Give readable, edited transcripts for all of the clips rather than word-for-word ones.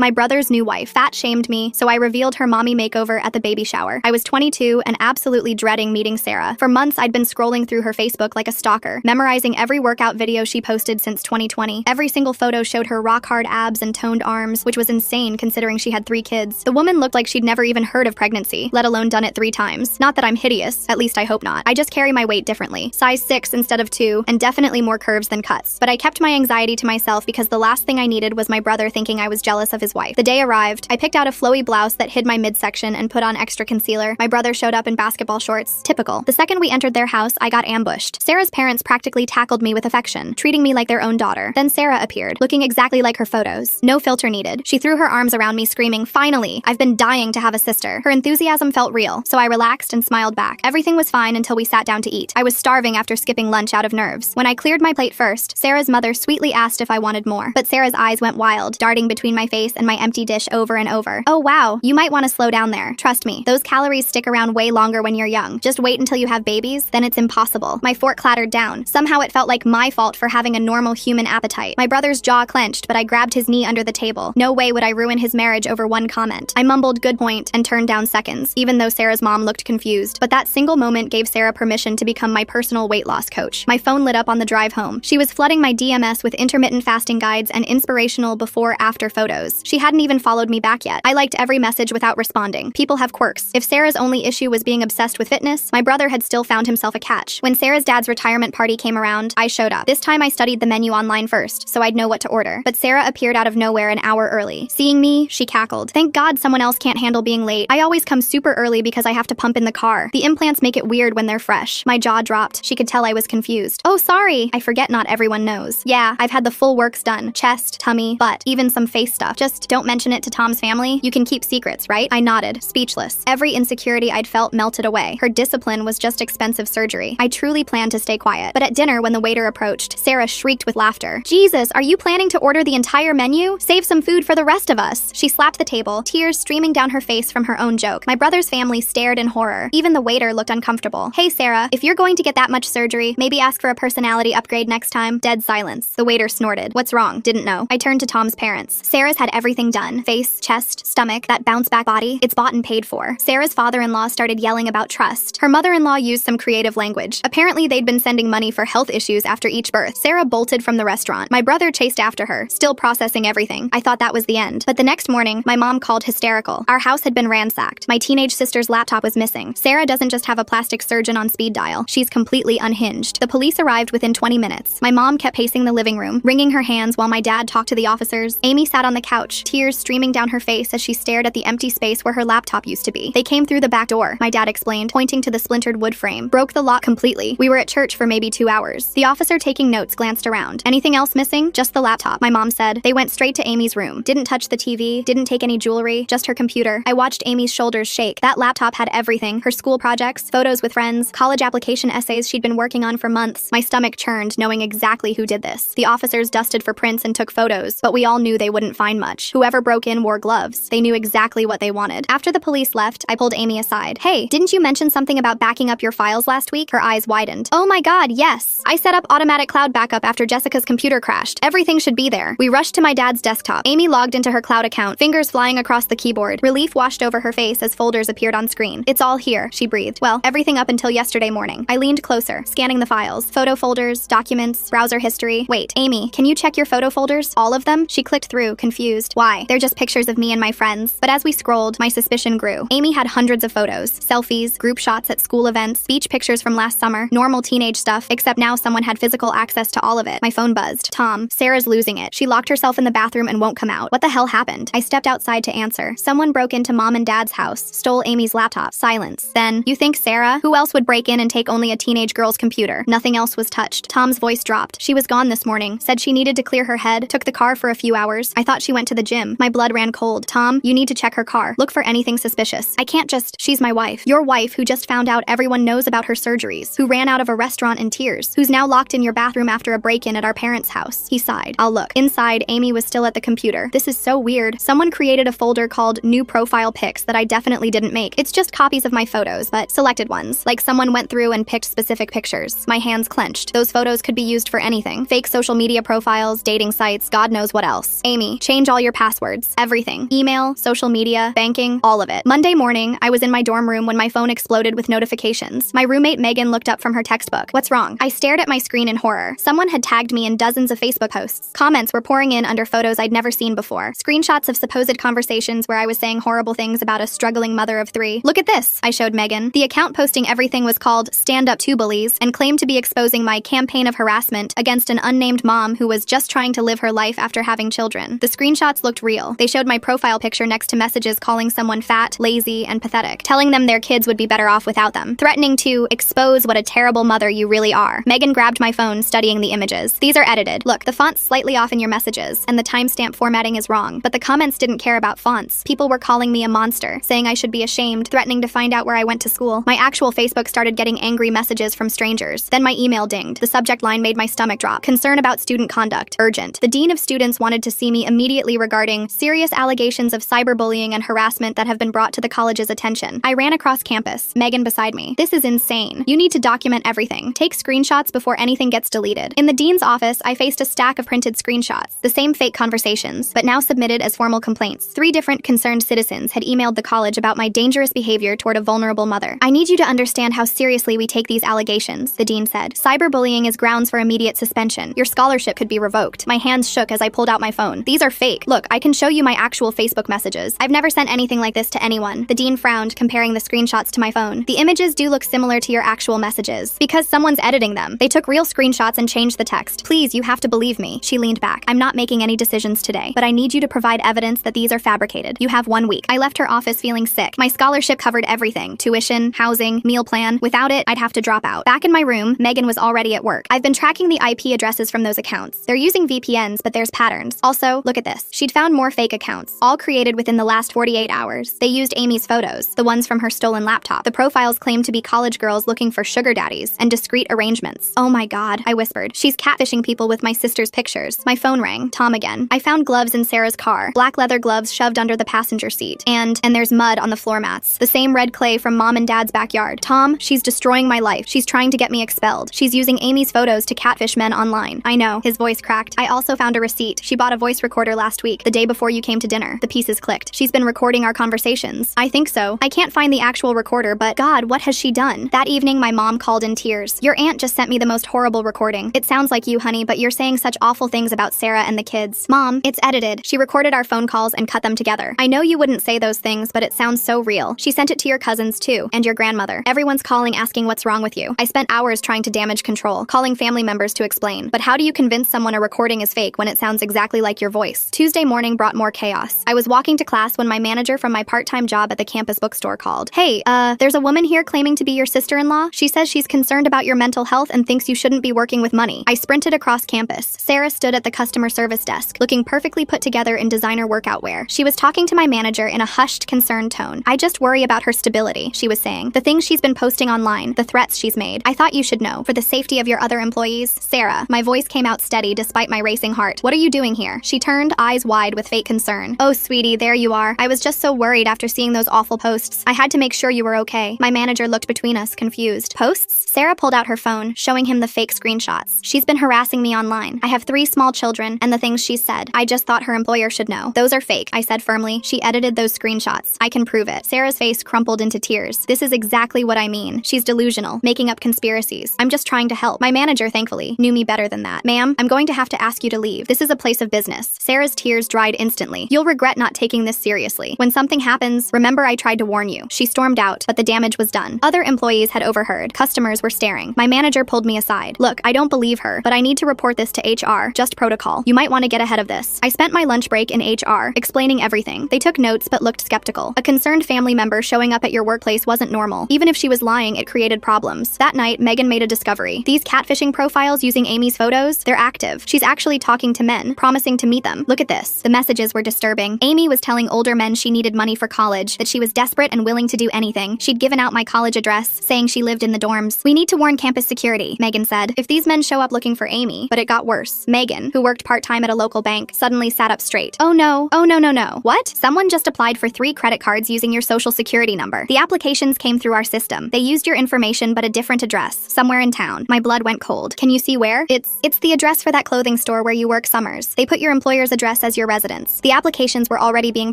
My brother's new wife fat-shamed me, so I revealed her mommy makeover at the baby shower. I was 22 and absolutely dreading meeting Sarah. For months, I'd been scrolling through her Facebook like a stalker, memorizing every workout video she posted since 2020. Every single photo showed her rock-hard abs and toned arms, which was insane considering she had 3 kids. The woman looked like she'd never even heard of pregnancy, let alone done it 3 times. Not that I'm hideous, at least I hope not. I just carry my weight differently. Size 6 instead of 2, and definitely more curves than cuts. But I kept my anxiety to myself because the last thing I needed was my brother thinking I was jealous of his wife. The day arrived. I picked out a flowy blouse that hid my midsection and put on extra concealer. My brother showed up in basketball shorts. Typical. The second we entered their house, I got ambushed. Sarah's parents practically tackled me with affection, treating me like their own daughter. Then Sarah appeared, looking exactly like her photos. No filter needed. She threw her arms around me, screaming, "Finally! I've been dying to have a sister." Her enthusiasm felt real, so I relaxed and smiled back. Everything was fine until we sat down to eat. I was starving after skipping lunch out of nerves. When I cleared my plate first, Sarah's mother sweetly asked if I wanted more. But Sarah's eyes went wild, darting between my face and my empty dish over and over. "Oh wow, you might want to slow down there. Trust me, those calories stick around way longer when you're young. Just wait until you have babies, then it's impossible." My fork clattered down. Somehow it felt like my fault for having a normal human appetite. My brother's jaw clenched, but I grabbed his knee under the table. No way would I ruin his marriage over one comment. I mumbled "good point" and turned down seconds, even though Sarah's mom looked confused. But that single moment gave Sarah permission to become my personal weight loss coach. My phone lit up on the drive home. She was flooding my DMs with intermittent fasting guides and inspirational before-after photos. She hadn't even followed me back yet. I liked every message without responding. People have quirks. If Sarah's only issue was being obsessed with fitness, my brother had still found himself a catch. When Sarah's dad's retirement party came around, I showed up. This time I studied the menu online first, so I'd know what to order. But Sarah appeared out of nowhere an hour early. Seeing me, she cackled. "Thank God someone else can't handle being late. I always come super early because I have to pump in the car. The implants make it weird when they're fresh." My jaw dropped. She could tell I was confused. "Oh, sorry." I forget not everyone knows. Yeah, I've had the full works done. Chest, tummy, butt, even some face stuff. Just don't mention it to Tom's family. You can keep secrets, right? I nodded, speechless. Every insecurity I'd felt melted away. Her discipline was just expensive surgery. I truly planned to stay quiet. But at dinner, when the waiter approached, Sarah shrieked with laughter. "Jesus, are you planning to order the entire menu? Save some food for the rest of us." She slapped the table, tears streaming down her face from her own joke. My brother's family stared in horror. Even the waiter looked uncomfortable. "Hey, Sarah, if you're going to get that much surgery, maybe ask for a personality upgrade next time." Dead silence. The waiter snorted. "What's wrong?" Didn't know. I turned to Tom's parents. Sarah's had everything done. Face, chest, stomach, that bounce-back body. It's bought and paid for. Sarah's father-in-law started yelling about trust. Her mother-in-law used some creative language. Apparently, they'd been sending money for health issues after each birth. Sarah bolted from the restaurant. My brother chased after her, still processing everything. I thought that was the end. But the next morning, my mom called hysterical. Our house had been ransacked. My teenage sister's laptop was missing. Sarah doesn't just have a plastic surgeon on speed dial. She's completely unhinged. The police arrived within 20 minutes. My mom kept pacing the living room, wringing her hands while my dad talked to the officers. Amy sat on the couch, tears streaming down her face as she stared at the empty space where her laptop used to be. "They came through the back door," my dad explained, pointing to the splintered wood frame. "Broke the lock completely. We were at church for maybe 2 hours." The officer taking notes glanced around. "Anything else missing?" "Just the laptop," my mom said. They went straight to Amy's room. Didn't touch the TV, didn't take any jewelry, just her computer. I watched Amy's shoulders shake. That laptop had everything. Her school projects, photos with friends, college application essays she'd been working on for months. My stomach churned, knowing exactly who did this. The officers dusted for prints and took photos, but we all knew they wouldn't find much. Whoever broke in wore gloves. They knew exactly what they wanted. After the police left, I pulled Amy aside. "Hey, didn't you mention something about backing up your files last week?" Her eyes widened. "Oh my God, yes. I set up automatic cloud backup after Jessica's computer crashed. Everything should be there." We rushed to my dad's desktop. Amy logged into her cloud account, fingers flying across the keyboard. Relief washed over her face as folders appeared on screen. "It's all here," she breathed. "Well, everything up until yesterday morning." I leaned closer, scanning the files. Photo folders, documents, browser history. "Wait, Amy, can you check your photo folders? All of them?" She clicked through, confused. "Why? They're just pictures of me and my friends." But as we scrolled, my suspicion grew. Amy had hundreds of photos. Selfies, group shots at school events, beach pictures from last summer, normal teenage stuff, except now someone had physical access to all of it. My phone buzzed. "Tom, Sarah's losing it. She locked herself in the bathroom and won't come out." "What the hell happened?" I stepped outside to answer. "Someone broke into Mom and Dad's house, stole Amy's laptop." Silence. Then, "You think Sarah? Who else would break in and take only a teenage girl's computer?" Nothing else was touched. Tom's voice dropped. "She was gone this morning. Said she needed to clear her head. Took the car for a few hours. I thought she went to the gym." My blood ran cold. "Tom, you need to check her car. Look for anything suspicious. I can't just... She's my wife. Your wife who just found out everyone knows about her surgeries. Who ran out of a restaurant in tears. Who's now locked in your bathroom after a break-in at our parents' house." He sighed. "I'll look." Inside, Amy was still at the computer. "This is so weird. Someone created a folder called New Profile Pics that I definitely didn't make. It's just copies of my photos, but selected ones. Like someone went through and picked specific pictures." My hands clenched. Those photos could be used for anything. Fake social media profiles, dating sites, God knows what else. "Amy, change all your your passwords. Everything. Email, social media, banking, all of it. Monday morning, I was in my dorm room when my phone exploded with notifications. My roommate Megan looked up from her textbook. What's wrong? I stared at my screen in horror. Someone had tagged me in dozens of Facebook posts. Comments were pouring in under photos I'd never seen before. Screenshots of supposed conversations where I was saying horrible things about a struggling mother of 3. Look at this, I showed Megan. The account posting everything was called Stand Up to Bullies and claimed to be exposing my campaign of harassment against an unnamed mom who was just trying to live her life after having children. The screenshots looked real. They showed my profile picture next to messages calling someone fat, lazy, and pathetic, telling them their kids would be better off without them, threatening to expose what a terrible mother you really are. Megan grabbed my phone, studying the images. These are edited. Look, the font's slightly off in your messages, and the timestamp formatting is wrong, but the comments didn't care about fonts. People were calling me a monster, saying I should be ashamed, threatening to find out where I went to school. My actual Facebook started getting angry messages from strangers. Then my email dinged. The subject line made my stomach drop. Concern about student conduct. Urgent. The dean of students wanted to see me immediately regarding serious allegations of cyberbullying and harassment that have been brought to the college's attention. I ran across campus, Megan beside me. This is insane. You need to document everything. Take screenshots before anything gets deleted. In the dean's office, I faced a stack of printed screenshots, the same fake conversations, but now submitted as formal complaints. 3 different concerned citizens had emailed the college about my dangerous behavior toward a vulnerable mother. I need you to understand how seriously we take these allegations, the dean said. Cyberbullying is grounds for immediate suspension. Your scholarship could be revoked. My hands shook as I pulled out my phone. These are fake. Look, I can show you my actual Facebook messages. I've never sent anything like this to anyone. The dean frowned, comparing the screenshots to my phone. The images do look similar to your actual messages. Because someone's editing them. They took real screenshots and changed the text. Please, you have to believe me. She leaned back. I'm not making any decisions today, but I need you to provide evidence that these are fabricated. You have 1 week. I left her office feeling sick. My scholarship covered everything. Tuition, housing, meal plan. Without it, I'd have to drop out. Back in my room, Megan was already at work. I've been tracking the IP addresses from those accounts. They're using VPNs, but there's patterns. Also, look at this. She'd found more fake accounts, all created within the last 48 hours. They used Amy's photos, the ones from her stolen laptop. The profiles claimed to be college girls looking for sugar daddies and discreet arrangements. Oh my god, I whispered. She's catfishing people with my sister's pictures. My phone rang. Tom again. I found gloves in Sarah's car. Black leather gloves shoved under the passenger seat. And there's mud on the floor mats. The same red clay from mom and dad's backyard. Tom, she's destroying my life. She's trying to get me expelled. She's using Amy's photos to catfish men online. I know. His voice cracked. I also found a receipt. She bought a voice recorder last week, the day before you came to dinner. The pieces clicked. She's been recording our conversations. I think so. I can't find the actual recorder, but God, what has she done? That evening, my mom called in tears. Your aunt just sent me the most horrible recording. It sounds like you, honey, but you're saying such awful things about Sarah and the kids. Mom, it's edited. She recorded our phone calls and cut them together. I know you wouldn't say those things, but it sounds so real. She sent it to your cousins too, and your grandmother. Everyone's calling asking what's wrong with you. I spent hours trying to damage control, calling family members to explain. But how do you convince someone a recording is fake when it sounds exactly like your voice? Tuesday morning brought more chaos. I was walking to class when my manager from my part-time job at the campus bookstore called. Hey, there's a woman here claiming to be your sister-in-law. She says she's concerned about your mental health and thinks you shouldn't be working with money. I sprinted across campus. Sarah stood at the customer service desk, looking perfectly put together in designer workout wear. She was talking to my manager in a hushed, concerned tone. I just worry about her stability, she was saying. The things she's been posting online, the threats she's made. I thought you should know. For the safety of your other employees. Sarah, my voice came out steady despite my racing heart. What are you doing here? She turned, eyes wide with fake concern. Oh, sweetie, there you are. I was just so worried after seeing those awful posts. I had to make sure you were okay. My manager looked between us, confused. Posts? Sarah pulled out her phone, showing him the fake screenshots. She's been harassing me online. I have 3 small children, and the things she said. I just thought her employer should know. Those are fake, I said firmly. She edited those screenshots. I can prove it. Sarah's face crumpled into tears. This is exactly what I mean. She's delusional, making up conspiracies. I'm just trying to help. My manager, thankfully, knew me better than that. Ma'am, I'm going to have to ask you to leave. This is a place of business. Sarah's tears dried instantly. You'll regret not taking this seriously. When something happens, remember I tried to warn you. She stormed out, but the damage was done. Other employees had overheard. Customers were staring. My manager pulled me aside. Look, I don't believe her, but I need to report this to HR. Just protocol. You might want to get ahead of this. I spent my lunch break in HR, explaining everything. They took notes but looked skeptical. A concerned family member showing up at your workplace wasn't normal. Even if she was lying, it created problems. That night, Megan made a discovery. These catfishing profiles using Amy's photos, they're active. She's actually talking to men, promising to meet them. Look at this. The messages were disturbing. Amy was telling older men she needed money for college, that she was desperate and willing to do anything. She'd given out my college address, saying she lived in the dorms. We need to warn campus security, Megan said, if these men show up looking for Amy. But it got worse. Megan, who worked part-time at a local bank, suddenly sat up straight. Oh no. Oh no no no. What? Someone just applied for 3 credit cards using your social security number. The applications came through our system. They used your information but a different address, somewhere in town. My blood went cold. Can you see where? It's the address for that clothing store where you work summers. They put your employer's address as as your residence. The applications were already being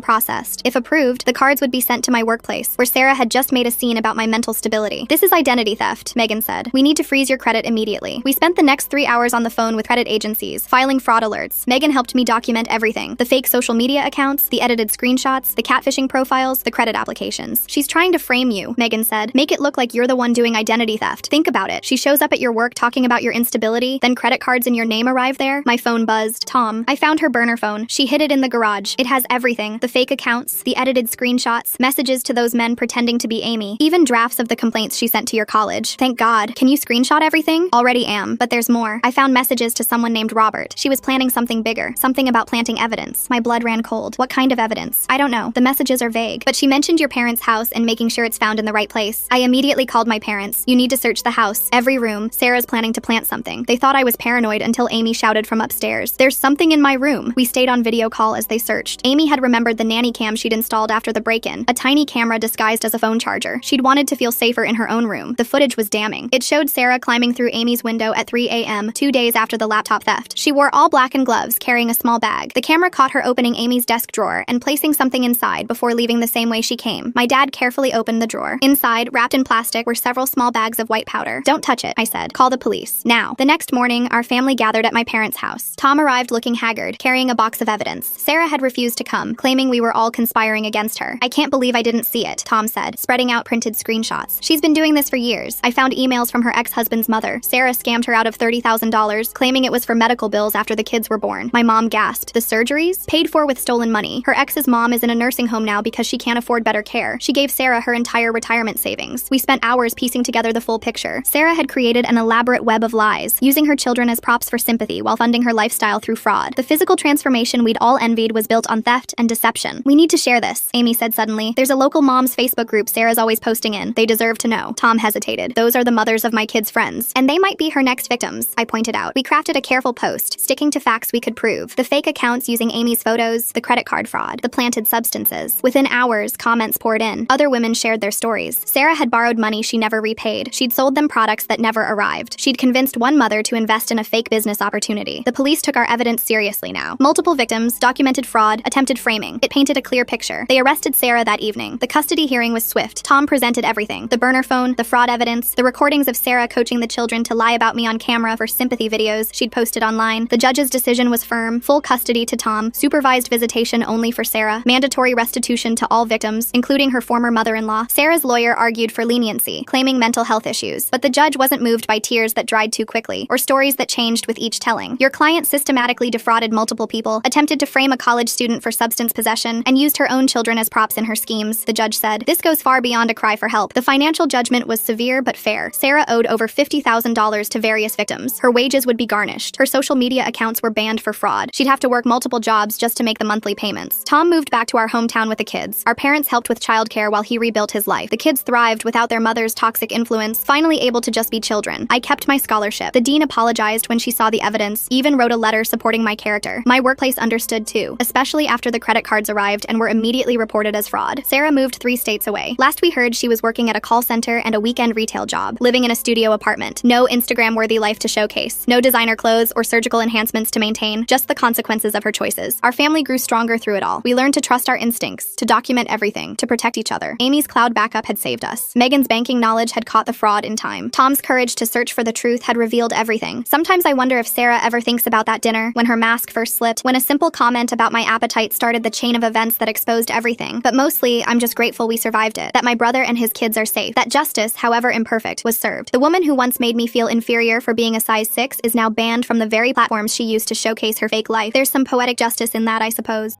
processed. If approved, the cards would be sent to my workplace, where Sarah had just made a scene about my mental stability. This is identity theft, Megan said. We need to freeze your credit immediately. We spent the next 3 hours on the phone with credit agencies, filing fraud alerts. Megan helped me document everything: the fake social media accounts, the edited screenshots, the catfishing profiles, the credit applications. She's trying to frame you, Megan said. Make it look like you're the one doing identity theft. Think about it. She shows up at your work talking about your instability, then credit cards in your name arrive there. My phone buzzed. Tom. I found her burner phone. She hid it in the garage. It has everything: the fake accounts, the edited screenshots, messages to those men pretending to be Amy, even drafts of the complaints she sent to your college. Thank God. Can you screenshot everything? Already am, but there's more. I found messages to someone named Robert. She was planning something bigger, something about planting evidence. My blood ran cold. What kind of evidence? I don't know. The messages are vague, but she mentioned your parents' house and making sure it's found in the right place. I immediately called my parents. You need to search the house. Every room. Sarah's planning to plant something. They thought I was paranoid until Amy shouted from upstairs, "There's something in my room." We stayed on video call as they searched. Amy had remembered the nanny cam she'd installed after the break-in, a tiny camera disguised as a phone charger. She'd wanted to feel safer in her own room. The footage was damning. It showed Sarah climbing through Amy's window at 3 a.m., 2 days after the laptop theft. She wore all black and gloves, carrying a small bag. The camera caught her opening Amy's desk drawer and placing something inside before leaving the same way she came. My dad carefully opened the drawer. Inside, wrapped in plastic, were several small bags of white powder. "Don't touch it," I said. "Call the police. Now." The next morning, our family gathered at my parents' house. Tom arrived looking haggard, carrying a box of evidence. Sarah had refused to come, claiming we were all conspiring against her. "I can't believe I didn't see it," Tom said, spreading out printed screenshots. "She's been doing this for years. I found emails from her ex-husband's mother. Sarah scammed her out of $30,000, claiming it was for medical bills after the kids were born." My mom gasped. "The surgeries? Paid for with stolen money. Her ex's mom is in a nursing home now because she can't afford better care. She gave Sarah her entire retirement savings." We spent hours piecing together the full picture. Sarah had created an elaborate web of lies, using her children as props for sympathy while funding her lifestyle through fraud. The physical transformation we'd all envied was built on theft and deception. "We need to share this," Amy said suddenly. "There's a local mom's Facebook group Sarah's always posting in. They deserve to know." Tom hesitated. "Those are the mothers of my kids' friends, and they might be her next victims," I pointed out. We crafted a careful post, sticking to facts we could prove: the fake accounts using Amy's photos, the credit card fraud, the planted substances. Within hours, comments poured in. Other women shared their stories. Sarah had borrowed money she never repaid. She'd sold them products that never arrived. She'd convinced one mother to invest in a fake business opportunity. The police took our evidence seriously now. Multiple victims, documented fraud, attempted framing. It painted a clear picture. They arrested Sarah that evening. The custody hearing was swift. Tom presented everything: the burner phone, the fraud evidence, the recordings of Sarah coaching the children to lie about me on camera for sympathy videos she'd posted online. The judge's decision was firm: full custody to Tom, supervised visitation only for Sarah, mandatory restitution to all victims, including her former mother-in-law. Sarah's lawyer argued for leniency, claiming mental health issues, but the judge wasn't moved by tears that dried too quickly, or stories that changed with each telling. "Your client systematically defrauded multiple people, attempted to frame a college student for substance possession, and used her own children as props in her schemes," the judge said. "This goes far beyond a cry for help." The financial judgment was severe but fair. Sarah owed over $50,000 to various victims. Her wages would be garnished. Her social media accounts were banned for fraud. She'd have to work multiple jobs just to make the monthly payments. Tom moved back to our hometown with the kids. Our parents helped with childcare while he rebuilt his life. The kids thrived without their mother's toxic influence, finally able to just be children. I kept my scholarship. The dean apologized when she saw the evidence, even wrote a letter supporting my character. My workplace understood too, especially after the credit cards arrived and were immediately reported as fraud. Sarah moved 3 states away. Last we heard, she was working at a call center and a weekend retail job, living in a studio apartment. No Instagram-worthy life to showcase. No designer clothes or surgical enhancements to maintain, just the consequences of her choices. Our family grew stronger through it all. We learned to trust our instincts, to document everything, to protect each other. Amy's cloud backup had saved us. Megan's banking knowledge had caught the fraud in time. Tom's courage to search for the truth had revealed everything. Sometimes I wonder if Sarah ever thinks about that dinner, when her mask first slipped, when a simple comment about my appetite started the chain of events that exposed everything. But mostly, I'm just grateful we survived it, that my brother and his kids are safe, that justice, however imperfect, was served. The woman who once made me feel inferior for being a size 6 is now banned from the very platforms she used to showcase her fake life. There's some poetic justice in that, I suppose.